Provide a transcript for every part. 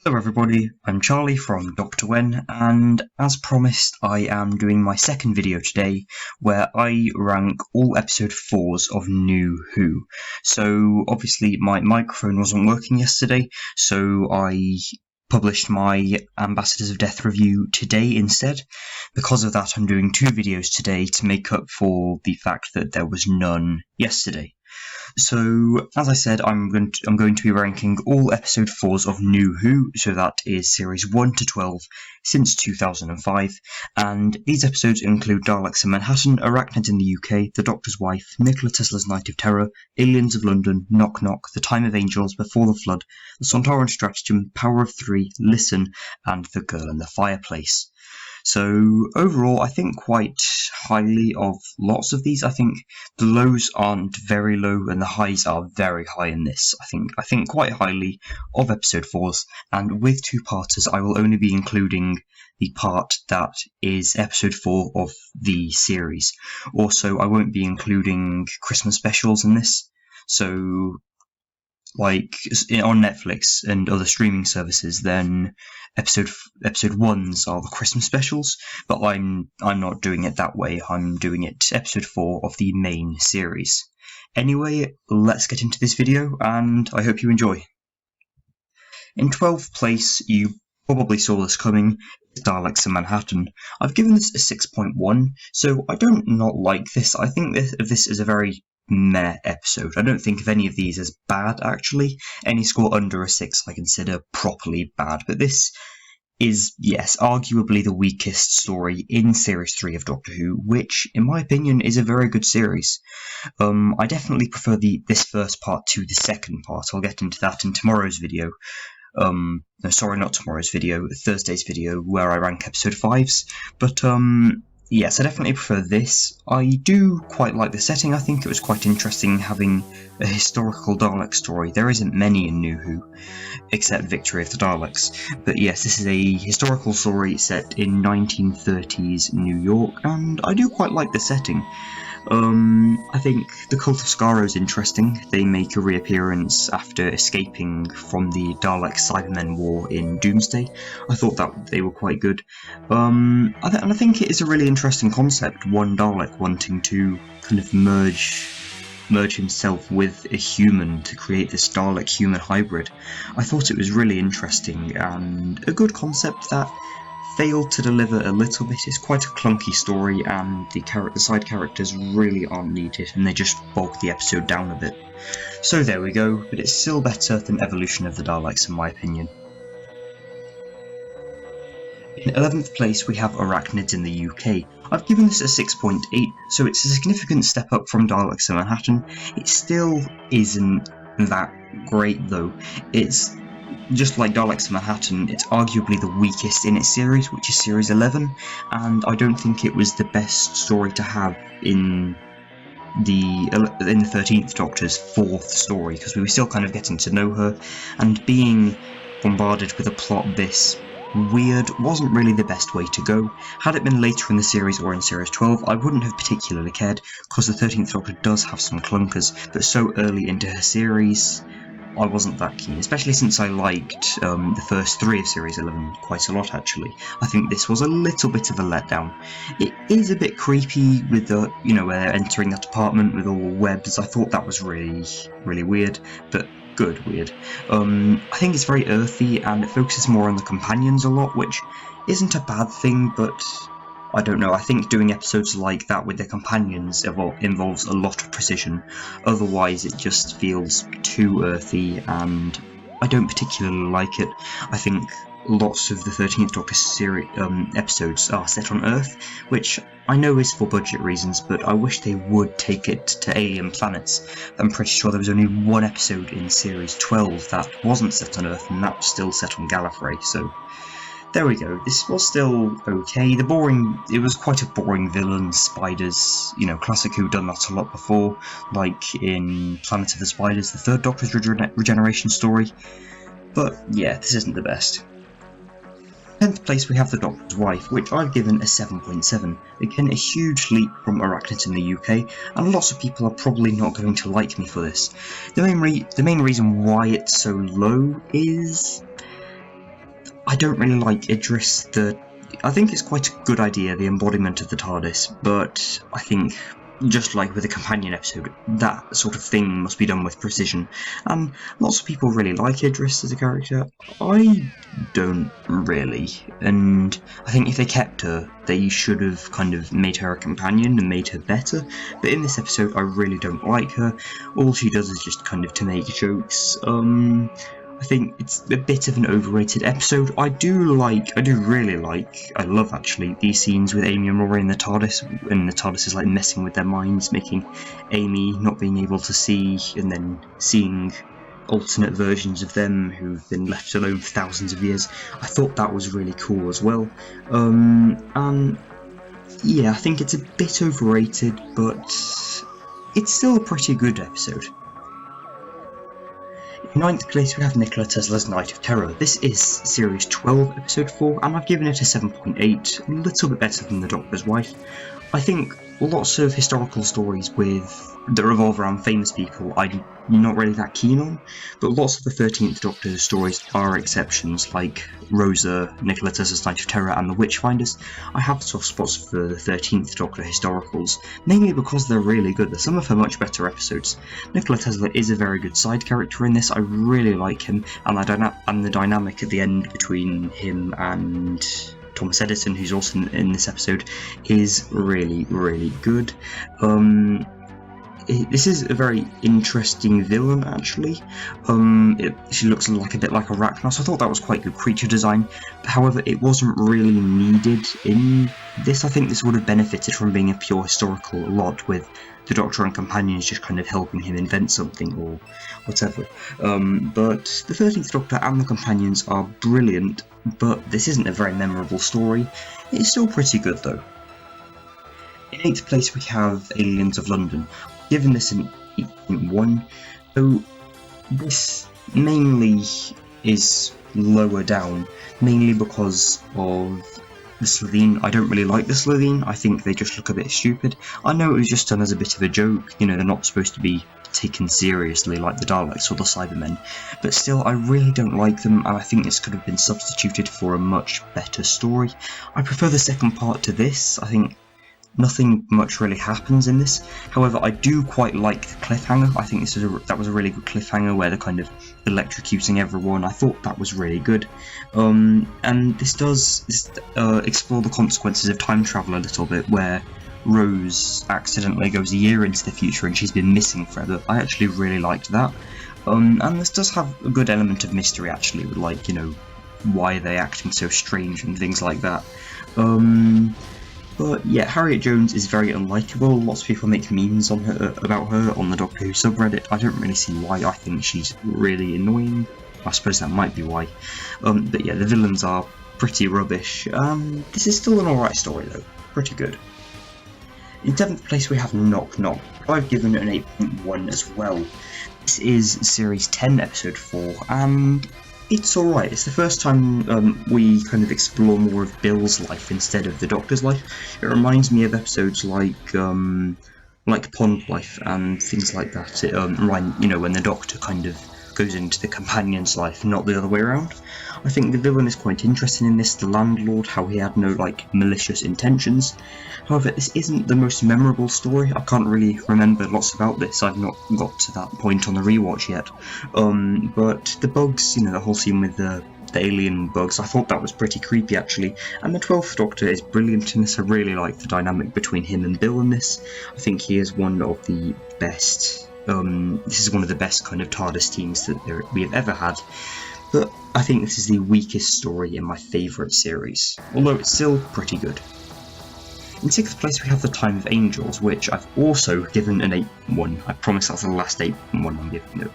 Hello everybody, I'm Charlie from Dr. Wen, and as promised I am doing my second video today where I rank all episode 4s of New Who. So obviously my microphone wasn't working yesterday, so I published my Ambassadors of Death review today instead. Because of that I'm doing 2 videos today to make up for the fact that there was none yesterday. So, as I said, I'm going to be ranking all episode 4s of New Who, so that is series 1 to 12 since 2005, and these episodes include Dialects of Manhattan, Rachnids in the UK, The Doctor's Wife, Nikola Tesla's Night of Terror, Aliens of London, Knock Knock, The Time of Angels, Before the Flood, The Sontaran Stratagem, Power of Three, Listen, and The Girl in the Fireplace. So overall, I think quite highly of lots of these. I think the lows aren't very low and the highs are very high in this. I think quite highly of episode 4s, and with 2-parters I will only be including the part that is episode 4 of the series. Also, I won't be including Christmas specials in this. So like on Netflix and other streaming services, then episode 1s are the Christmas specials, but I'm not doing it that way. I'm doing it episode 4 of the main series. Anyway, let's get into this video, and I hope you enjoy. In 12th place, you probably saw this coming, Dialects of Manhattan. I've given this a 6.1, so I don't not like this. I think this is a very meh episode. I don't think of any of these as bad, actually. Any score under a 6 I consider properly bad, but this is, yes, arguably the weakest story in Series 3 of Doctor Who, which, in my opinion, is a very good series. I definitely prefer this first part to the second part. I'll get into that in tomorrow's video. No, sorry, not tomorrow's video, Thursday's video, where I rank episode 5s, but, yes, I definitely prefer this. I do quite like the setting. I think it was quite interesting having a historical Dalek story. There isn't many in New Who, except Victory of the Daleks. But yes, this is a historical story set in 1930s New York, and I do quite like the setting. I think the Cult of Skaro is interesting. They make a reappearance after escaping from the Dalek Cybermen War in Doomsday. I thought that they were quite good. And I think it is a really interesting concept, one Dalek wanting to kind of merge himself with a human to create this Dalek-human hybrid. I thought it was really interesting and a good concept that failed to deliver a little bit. It's quite a clunky story, and the side characters really aren't needed, and they just bog the episode down a bit. So there we go, but it's still better than Evolution of the Daleks in my opinion. In 11th place we have Arachnids in the UK. I've given this a 6.8, so it's a significant step up from Dialects of Manhattan. It still isn't that great though. It's just like Dialects of Manhattan, it's arguably the weakest in its series, which is series 11, and I don't think it was the best story to have in the 13th Doctor's 4th story, because we were still kind of getting to know her, and being bombarded with a plot this weird wasn't really the best way to go. Had it been later in the series or in series 12, I wouldn't have particularly cared, because the 13th Doctor does have some clunkers, but so early into her series, I wasn't that keen, especially since I liked the first 3 of Series 11 quite a lot, actually. I think this was a little bit of a letdown. It is a bit creepy with the, where they're entering that apartment with all webs. I thought that was really, really weird, but good weird. I think it's very earthy, and it focuses more on the companions a lot, which isn't a bad thing, but I don't know, I think doing episodes like that with their companions involves a lot of precision, otherwise it just feels too earthy and I don't particularly like it. I think lots of the 13th Doctor series episodes are set on Earth, which I know is for budget reasons, but I wish they would take it to alien planets. I'm pretty sure there was only one episode in series 12 that wasn't set on Earth, and that was still set on Gallifrey, so there we go. This was still okay. It was quite a boring villain. Spiders, classic Who done that a lot before, like in Planet of the Spiders, the third Doctor's regeneration story. But yeah, this isn't the best. 10th place we have The Doctor's Wife, which I've given a 7.7. Again, a huge leap from Arachnids in the UK, and lots of people are probably not going to like me for this. The main reason why it's so low is I don't really like Idris. I think it's quite a good idea, the embodiment of the TARDIS, but I think, just like with the companion episode, that sort of thing must be done with precision, and lots of people really like Idris as a character. I don't really, and I think if they kept her, they should have kind of made her a companion and made her better, but in this episode I really don't like her. All she does is just kind of to make jokes. I think it's a bit of an overrated episode. I love actually these scenes with Amy and Rory in the TARDIS, and the TARDIS is like messing with their minds, making Amy not being able to see, and then seeing alternate versions of them who've been left alone for thousands of years. I thought that was really cool as well. And yeah, I think it's a bit overrated, but it's still a pretty good episode. In 9th place we have Nikola Tesla's Night of Terror. This is Series 12, Episode 4, and I've given it a 7.8, a little bit better than The Doctor's Wife. I think lots of historical stories that revolve around famous people I'm not really that keen on, but lots of the 13th Doctor stories are exceptions, like Rosa, Nikola Tesla's Night of Terror, and The Witchfinders. I have soft spots for the 13th Doctor historicals, mainly because they're really good. Some of her much better episodes. Nikola Tesla is a very good side character in this. I really like him, and the dynamic at the end between him and Thomas Edison, who's also in this episode, is really, really good. This is a very interesting villain, actually. She looks a bit like a rachnids. I thought that was quite good creature design. However, it wasn't really needed in this. I think this would have benefited from being a pure historical lot, with the Doctor and companions just kind of helping him invent something or whatever. But the 13th Doctor and the companions are brilliant, but this isn't a very memorable story. It's still pretty good, though. In 8th place we have Aliens of London. Given this an 8.1, so this mainly is lower down, mainly because of the Slovene. I don't really like the Slovene. I think they just look a bit stupid. I know it was just done as a bit of a joke, they're not supposed to be taken seriously like the Daleks or the Cybermen, but still I really don't like them, and I think this could have been substituted for a much better story. I prefer the second part to this. I think nothing much really happens in this. However, I do quite like the cliffhanger. I think that was a really good cliffhanger where they're kind of electrocuting everyone. I thought that was really good. And this does explore the consequences of time travel a little bit, where Rose accidentally goes a year into the future and she's been missing forever. I actually really liked that. And this does have a good element of mystery, actually, with why are they acting so strange and things like that. But yeah, Harriet Jones is very unlikable. Lots of people make memes about her on the Doctor Who subreddit. I don't really see why. I think she's really annoying. I suppose that might be why. But yeah, the villains are pretty rubbish. This is still an alright story though. Pretty good. In 7th place we have Knock Knock. I've given it an 8.1 as well. This is Series 10, Episode 4, and it's alright. It's the first time we kind of explore more of Bill's life instead of the Doctor's life. It reminds me of episodes like Pond Life and things like that. When the Doctor kind of goes into the companion's life, not the other way around. I think the villain is quite interesting in this, the landlord, how he had no malicious intentions. However, this isn't the most memorable story. I can't really remember lots about this. I've not got to that point on the rewatch yet. But the bugs, the whole scene with the alien bugs, I thought that was pretty creepy actually. And the 12th Doctor is brilliant in this. I really like the dynamic between him and Bill in this. I think he is one of the best. This is one of the best kind of TARDIS teams that we have ever had. But I think this is the weakest story in my favourite series, although it's still pretty good. In 6th place we have The Time of Angels, which I've also given an 8.1. I promise that's the last 8.1 I'm giving though.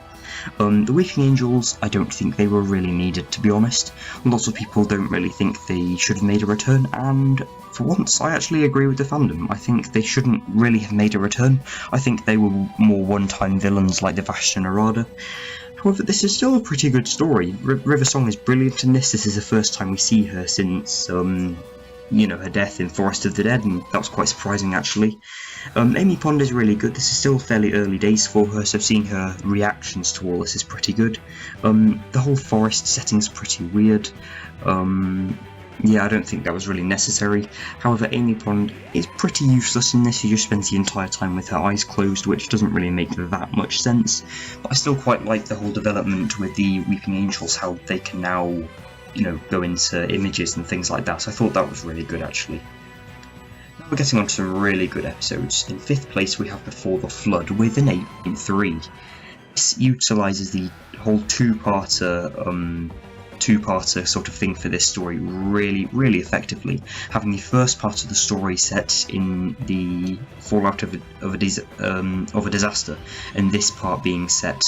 The Weeping Angels, I don't think they were really needed, to be honest. Lots of people don't really think they should have made a return, and for once I actually agree with the fandom. I think they shouldn't really have made a return. I think they were more one-time villains like the Vashta Narada. However, this is still a pretty good story. River Song is brilliant in this. This is the first time we see her since, her death in Forest of the Dead, and that was quite surprising actually. Amy Pond is really good. This is still fairly early days for her, so seeing her reactions to all this is pretty good. The whole forest setting is pretty weird. Yeah, I don't think that was really necessary. However, Amy Pond is pretty useless in this. She just spends the entire time with her eyes closed, which doesn't really make that much sense. But I still quite like the whole development with the Weeping Angels, how they can now, go into images and things like that. So I thought that was really good actually. Now we're getting on to some really good episodes. In 5th place we have Before the Flood with an 8.3. This utilises the whole two-parter sort of thing for this story really effectively, having the first part of the story set in the fallout of a disaster, and this part being set,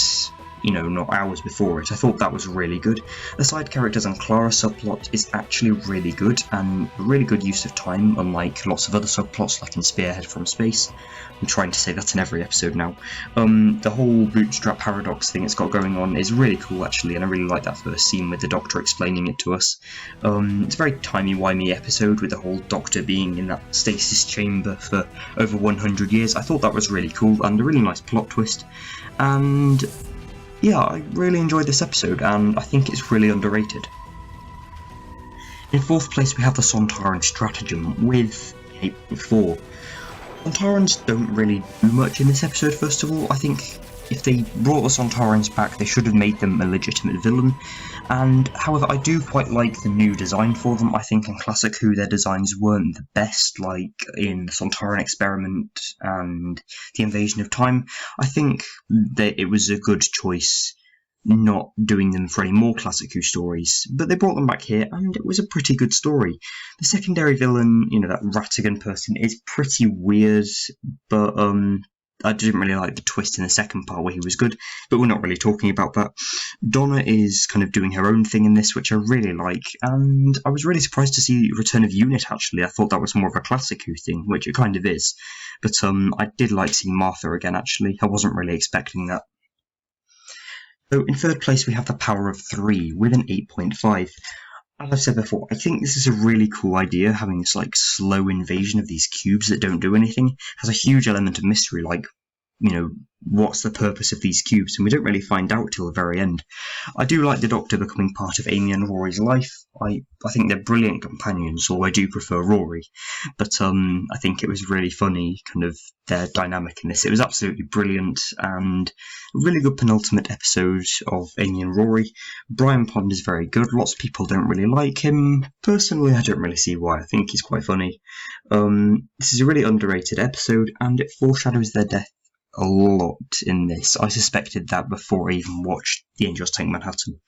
not hours before it. I thought that was really good. The side characters and Clara subplot is actually really good, and a really good use of time, unlike lots of other subplots like in Spearhead from Space. I'm trying to say that in every episode now. The whole bootstrap paradox thing it's got going on is really cool actually, and I really like that first scene with the Doctor explaining it to us. It's a very timey-wimey episode with the whole Doctor being in that stasis chamber for over 100 years. I thought that was really cool and a really nice plot twist, and yeah, I really enjoyed this episode and I think it's really underrated. In 4th place we have the Sontaran Stratagem with 8.4. Sontarans don't really do much in this episode, first of all. I think if they brought the Sontarans back, they should have made them a legitimate villain. And however, I do quite like the new design for them. I think in Classic Who their designs weren't the best, like in the Sontaran Experiment and the Invasion of Time. I think that it was a good choice not doing them for any more Classic Who stories, but they brought them back here and it was a pretty good story. The secondary villain, that Ratigan person, is pretty weird, but I didn't really like the twist in the second part where he was good, but we're not really talking about that. Donna is kind of doing her own thing in this, which I really like, and I was really surprised to see Return of Unit actually. I thought that was more of a Classic Who thing, which it kind of is, but I did like seeing Martha again actually. I wasn't really expecting that. So in 3rd place we have The Power of 3 with an 8.5. As I've said before, I think this is a really cool idea, having this slow invasion of these cubes that don't do anything. It has a huge element of mystery, what's the purpose of these cubes, and we don't really find out till the very end. I do like the Doctor becoming part of Amy and Rory's life. I think they're brilliant companions, although I do prefer Rory. But I think it was really funny, kind of their dynamic in this. It was absolutely brilliant, and a really good penultimate episode of Amy and Rory. Brian Pond is very good. Lots of people don't really like him. Personally, I don't really see why. I think he's quite funny. This is a really underrated episode, and it foreshadows their death a lot in this. I suspected that before I even watched The Angels Take Manhattan.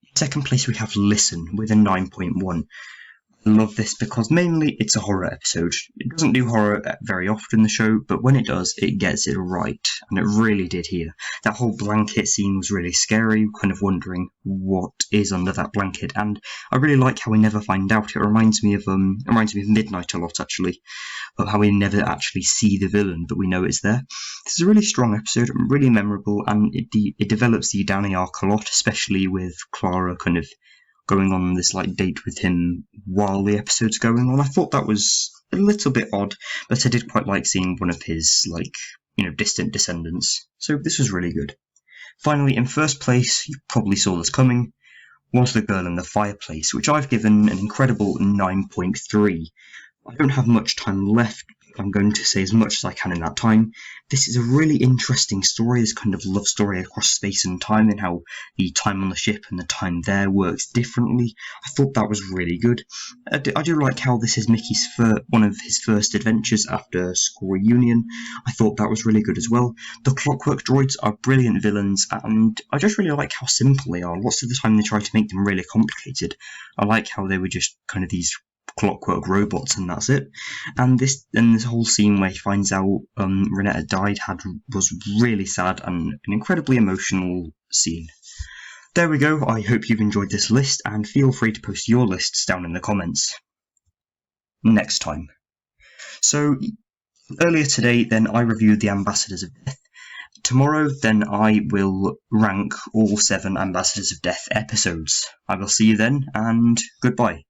In 2nd place we have Listen with a 9.1. I love this because mainly it's a horror episode. It doesn't do horror very often in the show, but when it does, it gets it right, and it really did here. That whole blanket scene was really scary, kind of wondering what is under that blanket, and I really like how we never find out. It reminds me of Midnight a lot actually, of how we never actually see the villain, but we know it's there. This is a really strong episode, really memorable, and it develops the Danny arc a lot, especially with Clara kind of going on this date with him while the episode's going on. I thought that was a little bit odd, but I did quite like seeing one of his distant descendants. So this was really good. Finally, in 1st place, you probably saw this coming, was The Girl in the Fireplace, which I've given an incredible 9.3. I don't have much time left. I'm going to say as much as I can in that time. This is a really interesting story, this kind of love story across space and time, and how the time on the ship and the time there works differently. I thought that was really good. I do like how this is Mickey's one of his first adventures after school reunion. I thought that was really good as well. The Clockwork Droids are brilliant villains, and I just really like how simple they are. Lots of the time they try to make them really complicated. I like how they were just kind of these clockwork robots, and that's it. And this whole scene where he finds out Renetta died was really sad and an incredibly emotional scene. There we go. I hope you've enjoyed this list, and feel free to post your lists down in the comments. Next time. So, earlier today, then I reviewed the Ambassadors of Death. Tomorrow, then I will rank all 7 Ambassadors of Death episodes. I will see you then, and goodbye.